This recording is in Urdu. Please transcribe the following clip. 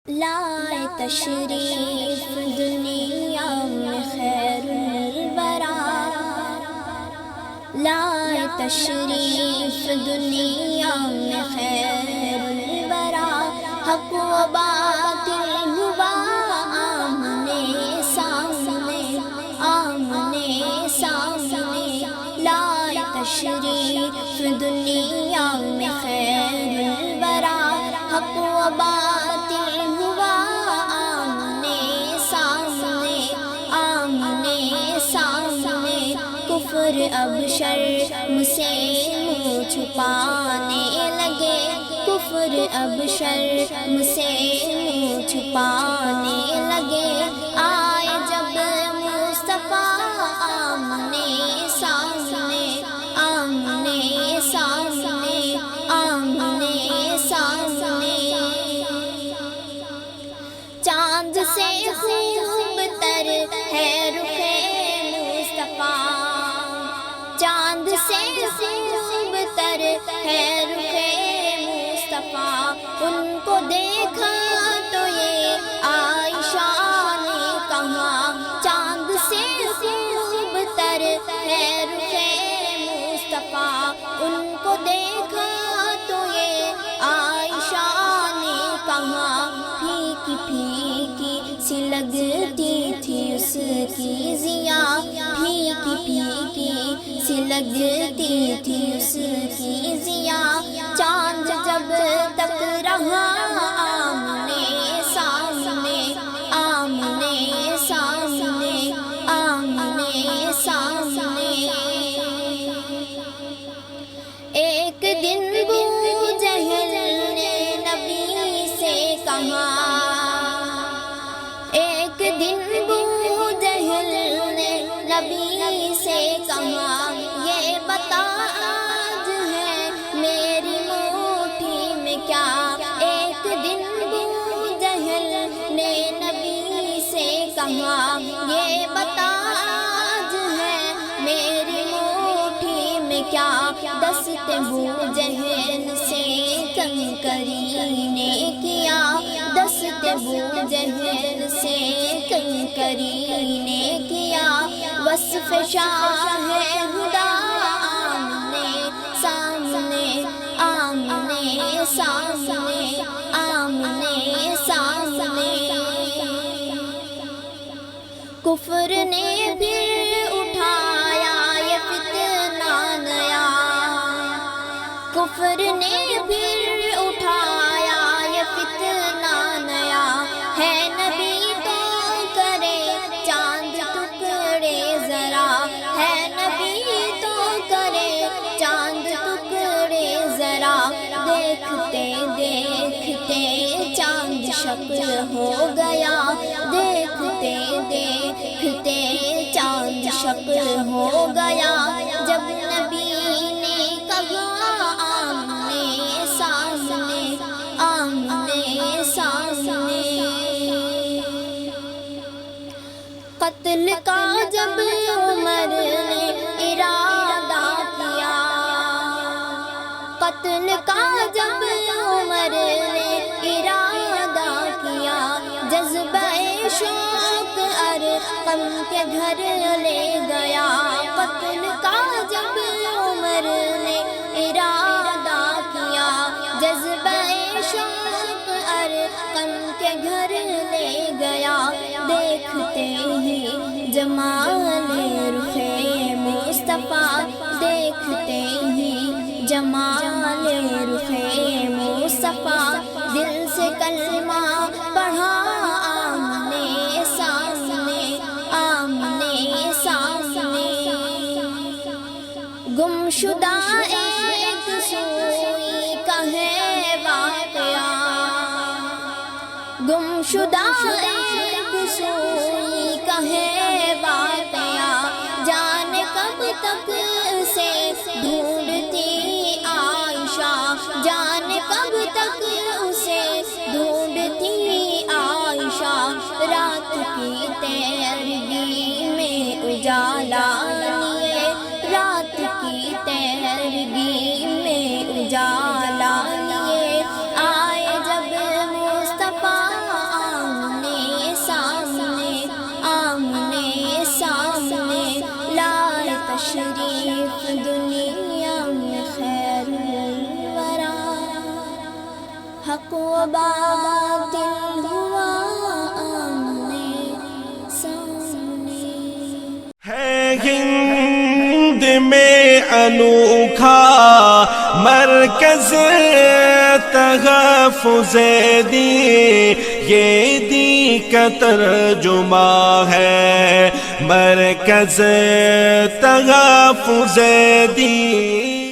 لائے تشریف دنیا میں خیر الورا، لائے تشریف دنیا میں خیر الورا، حق و باطل ہوا آمنے سامنے، آمنے سامنے، لائے تشریف دنیا میں خیر الورا، حق و باطل ہوا آمنے سامنے، آمنے سامنے، کفر اب شرم سے منہ چھپانے لگے، کفر اب شرم سے منہ چھپانے لگے، آئے جب مصطفیٰ آمنے سامنے، آمنے سامنے، آمنے سامنے، چاند سے خوب تر ہے رخ مصطفیٰ، چاند سے خوب تر ہے رخ مصطفیٰ، ان کو دیکھا تو یہ عائشہ نے کہا، چاند سے خوب تر ہے رخ مصطفیٰ، ان کو دیکھا تو یہ عائشہ نے کہا، پھیکی پھیکی سی لگتی تھی اس کی ضیا، پھیکی پھیکی سی لگتی تھی اس کی ضیا، چاند جب تک رہا آمنے سامنے، آمنے سامنے، آمنے سامنے، ایک دن ابو جہل نے نبی سے کہا، ایک دن ابو جہل نے نبی سے کہا، یہ بتا آج ہے میری مٹھی میں کیا، ایک دن ابو جہل نے نبی سے کہا، یہ بتا آج ہے میری مٹھی میں کیا، دست ابو جہل سے کنکری نے کیا، دست ابو جہل سے کنکری نے کیا، وصف شاہ ہدا آمنے سامنے، آمنے سامنے، آمنے سامنے، کفر نے پھر اٹھایا یہ فتنہ نیا، کفر نے پھر اٹھایا یہ فتنہ نیا، ہے نبی تو کرے چاند ٹکڑے ذرا، ہے نبی تو کرے چاند ٹکڑے ذرا، دیکھتے دیکھتے چاند شکل ہو گیا، دیکھتے دیکھتے چاند شکل ہو گیا، جب نبی نے کہا آمنے سامنے، آمنے سامنے، قتل کا جب عمر نے ارادہ کیا، قتل کا جب عمر نے ارادہ کیا، جذبہ شوق ارقم کے گھر لے گیا، قتل کا جب عمر نے ارادہ کیا، جذبہ شوق ارقم کے گھر لے گیا، دیکھتے ہی جمال رخ مصطفیٰ، دیکھتے ہی جمال رخ مصطفیٰ، دل سے کلمہ پڑھا آمنے سامنے، آمنے سامنے، گمشدہ ایک سوئی کا ہے واقعہ، گمشدہ ایک سوئی کا ہے واقعہ، جانے کب تک سے ڈھونڈتی عائشہ، جانے کب تک اسے ڈھونڈتی عائشہ، رات کی تیرگی میں اجالا لیے، رات کی تیرگی میں اجالا لیے، آئے جب مصطفیٰ تشریف دنیا میں خیر الورا، حق و باطل ہوا آمنے سامنے۔ ہے ہند میں انوکھا مرکز تحفظ دین، یہ دین کا ترجمہ ہے مرکز تحفظ دین۔